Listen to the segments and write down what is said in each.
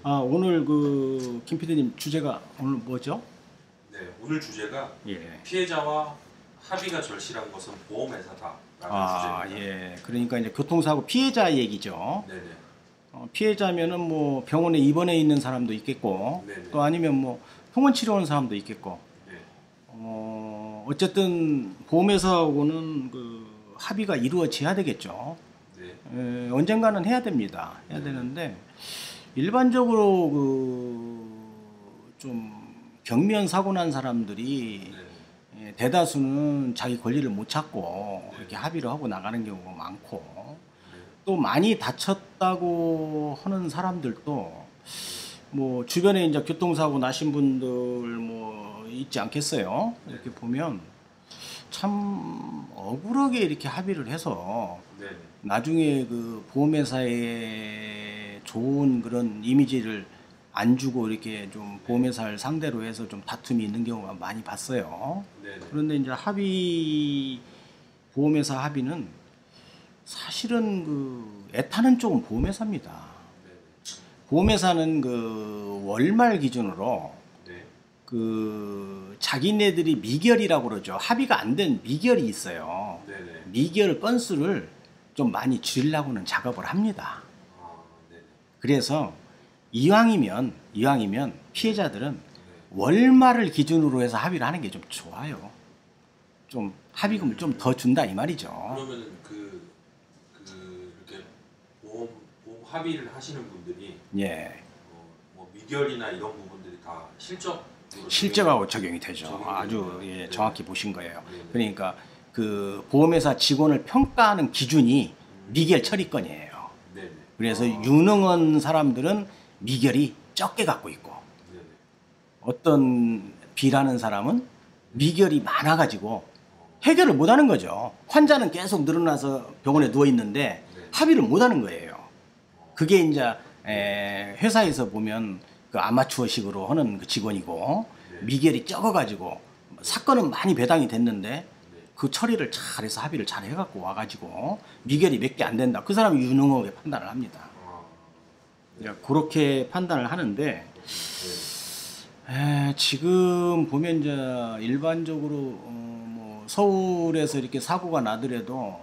오늘 김 PD님 주제가 오늘 뭐죠? 네, 오늘 주제가 예. 피해자와 합의가 절실한 것은 보험회사다라는 주제입니다. 예. 그러니까 이제 교통사고 피해자 얘기죠. 네네. 피해자면은 뭐 병원에 입원해 있는 사람도 있겠고, 네네. 또 아니면 뭐 통원 치료하는 사람도 있겠고, 네. 어쨌든 보험회사하고는 합의가 이루어져야 되겠죠. 네. 언젠가는 해야 됩니다. 해야 되는데 일반적으로 좀 경미한 사고 난 사람들이 네. 대다수는 자기 권리를 못 찾고 네. 이렇게 합의를 하고 나가는 경우가 많고, 네. 또 많이 다쳤다고 하는 사람들도 뭐 주변에 이제 교통사고 나신 분들 뭐 있지 않겠어요? 네. 이렇게 보면 참 억울하게 이렇게 합의를 해서 네. 나중에 보험회사에 좋은 그런 이미지를 안 주고 이렇게 좀 보험회사를 상대로 해서 좀 다툼이 있는 경우가 많이 봤어요. 네. 그런데 이제 보험회사 합의는 사실은 애타는 쪽은 보험회사입니다. 네. 보험회사는 월말 기준으로 네. 자기네들이 미결이라고 그러죠. 합의가 안 된 미결이 있어요. 네. 미결 건수를 좀 많이 줄이려고는 작업을 합니다. 네. 그래서 이왕이면 피해자들은 월말을 기준으로 해서 합의를 하는 게 좀 좋아요. 좀 합의금을 좀 더 준다 이 말이죠. 그러면은 이렇게 보험 합의를 하시는 분들이 예. 뭐 미결이나 이런 부분들이 다 실적하고 적용이 되죠. 적용이 아주 되는구나. 네. 정확히 보신 거예요. 네. 그러니까 보험회사 직원을 평가하는 기준이 미결 처리권이에요. 네. 그래서 유능한 사람들은 미결이 적게 갖고 있고, 네. 어떤 B라는 사람은 미결이 많아가지고 해결을 못하는 거죠. 환자는 계속 늘어나서 병원에 누워 있는데 합의를 못하는 거예요. 그게 이제 회사에서 보면 아마추어식으로 하는 직원이고, 미결이 적어가지고 사건은 많이 배당이 됐는데 그 처리를 잘해서 합의를 잘 해갖고 와가지고 미결이 몇 개 안 된다. 그 사람이 유능하게 판단을 합니다. 그렇게 판단을 하는데, 지금 보면 이제 일반적으로 뭐 서울에서 이렇게 사고가 나더라도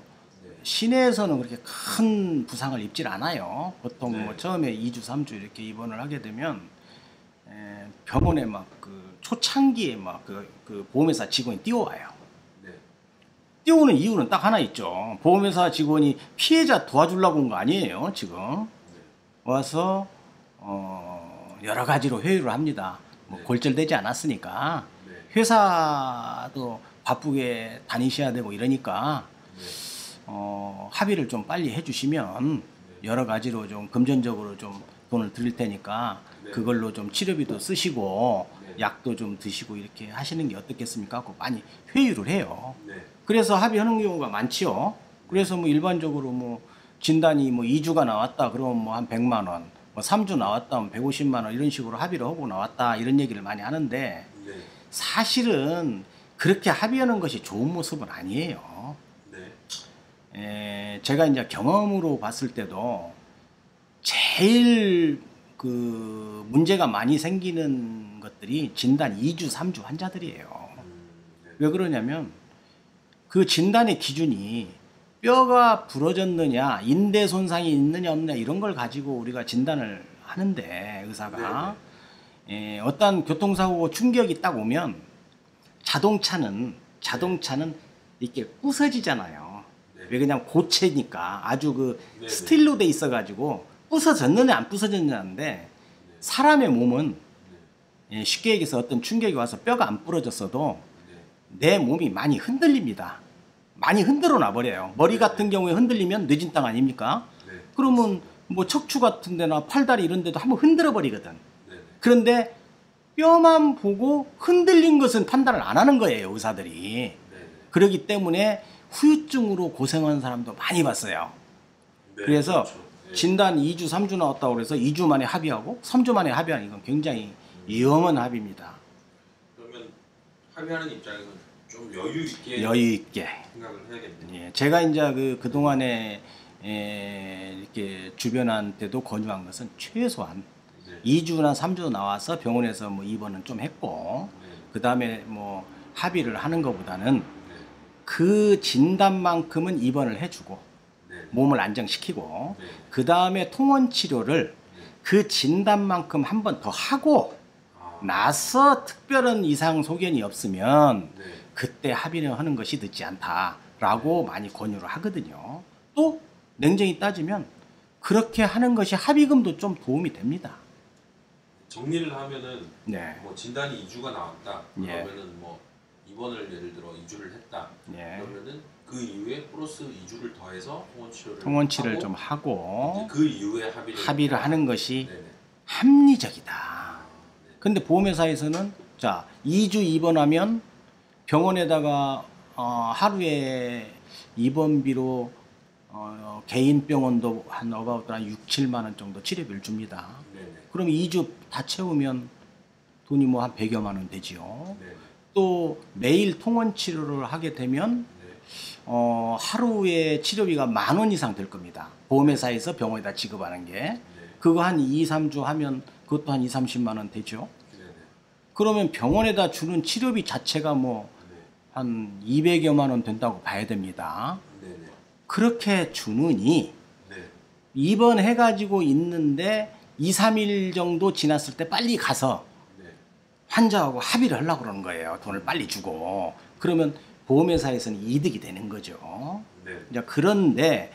시내에서는 그렇게 큰 부상을 입질 않아요. 보통 뭐 처음에 2주, 3주 이렇게 입원을 하게 되면 병원에 초창기에 보험회사 직원이 뛰어와요. 뛰어오는 이유는 딱 하나 있죠. 보험회사 직원이 피해자 도와주려고 온 거 아니에요, 지금. 와서 여러 가지로 회유를 합니다. 골절되지 않았으니까 회사도 바쁘게 다니셔야 되고 이러니까 합의를 좀 빨리 해주시면 여러 가지로 좀 금전적으로 좀 돈을 드릴 테니까 그걸로 좀 치료비도 쓰시고 약도 좀 드시고 이렇게 하시는 게 어떻겠습니까? 하고 많이 회유를 해요. 그래서 합의하는 경우가 많지요. 그래서 뭐 일반적으로 뭐 진단이 뭐 2주가 나왔다 그러면 뭐 한 100만 원, 뭐 3주 나왔다 하면 150만 원 이런 식으로 합의를 하고 나왔다 이런 얘기를 많이 하는데, 사실은 그렇게 합의하는 것이 좋은 모습은 아니에요. 제가 이제 경험으로 봤을 때도 제일 문제가 많이 생기는 것들이 진단 2주, 3주 환자들이에요. 왜 그러냐면 그 진단의 기준이 뼈가 부러졌느냐, 인대 손상이 있느냐 없느냐 이런 걸 가지고 우리가 진단을 하는데, 의사가 어떤 교통사고 충격이 딱 오면 자동차는 이렇게 부서지잖아요. 왜 그냥 고체니까 아주 스틸로 돼 있어 가지고 부서졌느냐 안 부서졌느냐인데, 사람의 몸은 쉽게 얘기해서 어떤 충격이 와서 뼈가 안 부러졌어도 내 몸이 많이 흔들립니다. 많이 흔들어 놔버려요. 머리 같은 경우에 흔들리면 늦은 땅 아닙니까? 그러면 뭐 척추 같은 데나 팔다리 이런 데도 한번 흔들어 버리거든. 그런데 뼈만 보고 흔들린 것은 판단을 안 하는 거예요, 의사들이. 그렇기 때문에 후유증으로 고생하는 사람도 많이 봤어요. 그래서 진단 2주, 3주 나왔다고 그래서 2주 만에 합의하고 3주 만에 합의하는 건 굉장히 위험한 합의입니다. 그러면 합의하는 입장에서는 좀 여유 있게 생각을 해야겠네요. 예, 제가 이제 그동안에 이렇게 주변한테도 권유한 것은 최소한 2주나 3주 나와서 병원에서 뭐 입원은 좀 했고 네. 그 다음에 뭐 합의를 하는 것보다는 네. 그 진단만큼은 입원을 해주고 네. 몸을 안정시키고 네. 그 다음에 통원 치료를 네. 그 진단만큼 한 번 더 하고 아. 나서 특별한 이상 소견이 없으면 네. 그때 합의를 하는 것이 늦지 않다라고 많이 권유를 하거든요. 또 냉정히 따지면 그렇게 하는 것이 합의금도 좀 도움이 됩니다. 정리를 하면은 네. 뭐 진단이 2주가 나왔다. 예. 그러면은 뭐 입원을 예를 들어 2주를 했다. 예. 그러면은 그 이후에 플러스 2주를 더해서 통원 치료를 하고 좀 하고 이제 그 이후에 합의를 하는 것이 네네. 합리적이다. 네. 근데 보험회사에서는 자 2주 입원하면 병원에다가 하루에 입원비로 개인 병원도 한 어바웃 한 6, 7만 원 정도 치료비를 줍니다. 네네. 그럼 2주 다 채우면 돈이 뭐 한 100여만 원 되지요. 네네. 또 매일 통원 치료를 하게 되면 네. 하루에 치료비가 10,000원 이상 될 겁니다. 보험회사에서 병원에다 지급하는 게. 네. 그거 한 2, 3주 하면 그것도 한 2, 30만 원 되죠. 네네. 그러면 병원에다 주는 치료비 자체가 뭐 한 200여만 원 된다고 봐야 됩니다. 네네. 그렇게 주느니 네. 입원해가지고 있는데 2, 3일 정도 지났을 때 빨리 가서 네. 환자하고 합의를 하려고 그러는 거예요. 돈을 빨리 주고. 그러면 보험회사에서는 이득이 되는 거죠. 네. 이제 그런데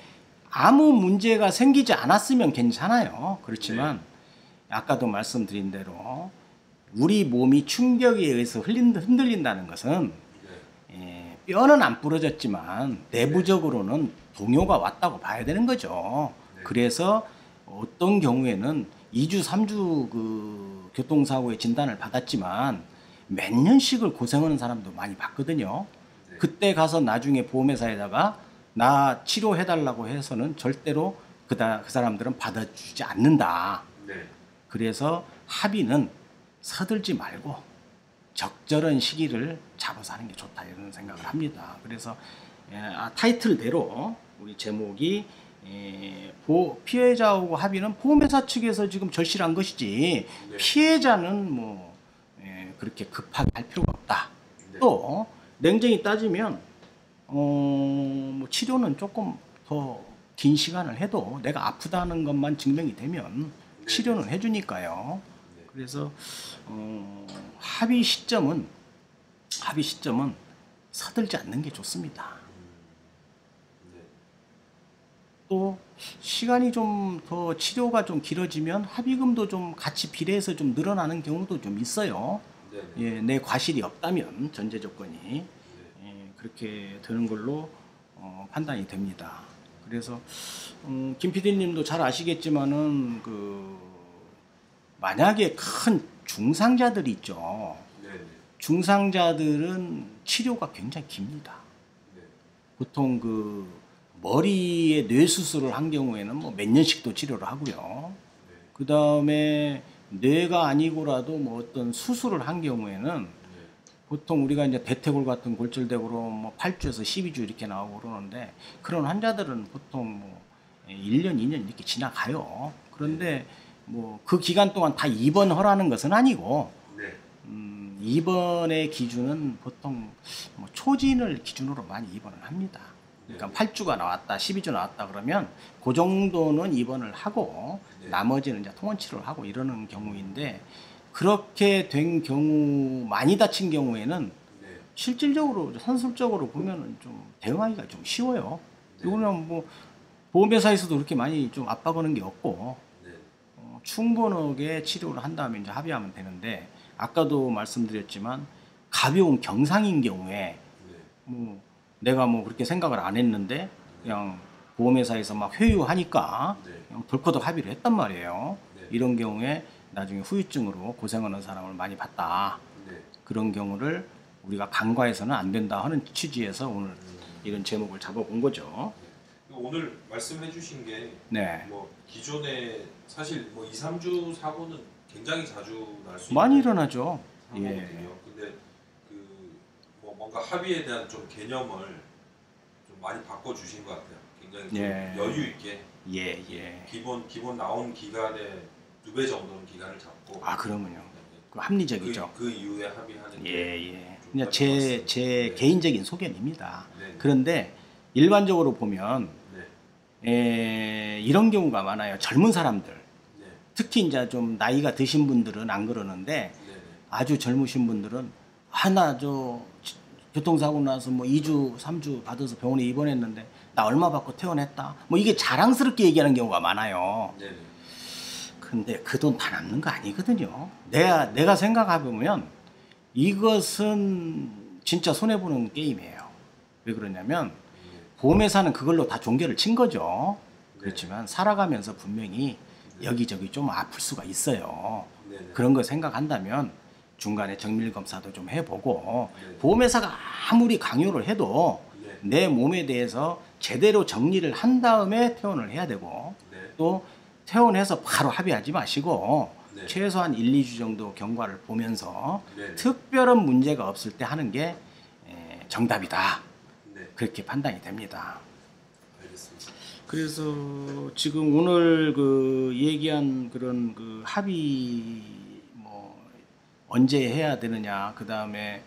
아무 문제가 생기지 않았으면 괜찮아요. 그렇지만 아까도 말씀드린 대로 우리 몸이 충격에 의해서 흔들린다는 것은 뼈는 안 부러졌지만 내부적으로는 동요가 왔다고 봐야 되는 거죠. 네. 그래서 어떤 경우에는 2주, 3주 그 교통사고의 진단을 받았지만 몇 년씩을 고생하는 사람도 많이 봤거든요. 네. 그때 가서 나중에 보험회사에다가 나 치료해달라고 해서는 절대로 그 사람들은 받아주지 않는다. 네. 그래서 합의는 서둘지 말고 적절한 시기를 잡아서 하는 게 좋다 이런 생각을 합니다. 그래서 타이틀대로 우리 제목이 피해자하고 합의는 보험회사 측에서 지금 절실한 것이지 네. 피해자는 뭐 그렇게 급하게 할 필요가 없다. 네. 또 냉정히 따지면 뭐 치료는 조금 더 긴 시간을 해도 내가 아프다는 것만 증명이 되면 네. 치료는 해주니까요. 네. 그래서 합의 시점은 서둘지 않는 게 좋습니다. 네. 또 시간이 좀 더 치료가 좀 길어지면 합의금도 좀 같이 비례해서 좀 늘어나는 경우도 좀 있어요. 네. 예, 내 과실이 없다면 전제 조건이 그렇게 되는 걸로 판단이 됩니다. 그래서 김 PD님도 잘 아시겠지만은 만약에 큰 중상자들이 있죠. 네. 중상자들은 치료가 굉장히 깁니다. 네. 보통 머리에 뇌 수술을 한 경우에는 뭐 몇 년씩도 치료를 하고요. 네. 그 다음에 뇌가 아니고라도 뭐 어떤 수술을 한 경우에는 보통 우리가 이제 대퇴골 같은 골절대고로 뭐 8주에서 12주 이렇게 나오고 그러는데 그런 환자들은 보통 뭐 1년, 2년 이렇게 지나가요. 그런데 뭐 그 기간 동안 다 입원하라는 것은 아니고 네. 입원의 기준은 보통 뭐 초진을 기준으로 많이 입원을 합니다. 그러니까 8주가 나왔다, 12주 나왔다 그러면 그 정도는 입원을 하고 나머지는 이제 통원 치료를 하고 이러는 경우인데 그렇게 된 경우 많이 다친 경우에는 실질적으로 선술적으로 보면은 좀 대응하기가 좀 쉬워요. 이거는 뭐 보험회사에서도 그렇게 많이 좀 압박하는 게 없고 충분하게 치료를 한 다음에 이제 합의하면 되는데 아까도 말씀드렸지만 가벼운 경상인 경우에 뭐 내가 뭐 그렇게 생각을 안 했는데 그냥 보험회사에서 막 회유하니까 그냥 덜커덕 합의를 했단 말이에요. 이런 경우에 나중에 후유증으로 고생하는 사람을 많이 봤다. 그런 경우를 우리가 간과해서는 안 된다 하는 취지에서 오늘 이런 제목을 잡아본 거죠. 오늘 말씀해 주신 게 뭐 네. 기존에 사실 뭐 2, 3주 사고는 굉장히 자주 날 수 많이 있는 일어나죠. 사고거든요. 예. 근데 뭐 뭔가 합의에 대한 좀 개념을 좀 많이 바꿔 주신 것 같아요. 굉장히 좀 예. 여유 있게 예. 기본 나온 기간에 2배 정도는 기간을 잡고 아 그러면요. 네, 그 합리적이죠. 그 이후에 합의하는 게 예. 좀 그냥 맞는 것 제 같습니다. 네. 개인적인 소견입니다. 네. 그런데 일반적으로 보면 네. 이런 경우가 많아요. 젊은 사람들, 네. 특히 이제 좀 나이가 드신 분들은 안 그러는데 네. 네. 아주 젊으신 분들은 하나 저 교통사고 나서 뭐 2주, 3주 받아서 병원에 입원했는데 나 얼마 받고 퇴원했다. 뭐 이게 자랑스럽게 얘기하는 경우가 많아요. 네. 네. 근데 그 돈 다 남는 거 아니거든요. 내가 생각해보면 이것은 진짜 손해보는 게임이에요. 왜 그러냐면 보험회사는 그걸로 다 종결을 친 거죠. 그렇지만 살아가면서 분명히 여기저기 좀 아플 수가 있어요. 네. 네. 그런 거 생각한다면 중간에 정밀검사도 좀 해보고 네. 보험회사가 아무리 강요를 해도 네. 내 몸에 대해서 제대로 정리를 한 다음에 퇴원을 해야 되고 네. 또 퇴원해서 바로 합의하지 마시고 네. 최소한 1, 2주 정도 경과를 보면서 네. 특별한 문제가 없을 때 하는 게 정답이다. 네. 그렇게 판단이 됩니다. 알겠습니다. 그래서 지금 오늘 그 얘기한 그런 그 합의 뭐 언제 해야 되느냐, 그 다음에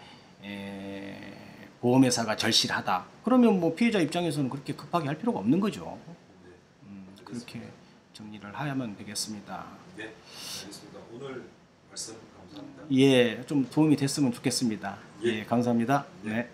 보험회사가 절실하다. 그러면 뭐 피해자 입장에서는 그렇게 급하게 할 필요가 없는 거죠. 네. 그렇게 정리를 하면 되겠습니다. 네. 알겠습니다. 오늘 말씀 감사합니다. 예, 좀 도움이 됐으면 좋겠습니다. 예. 예, 감사합니다. 네. 네.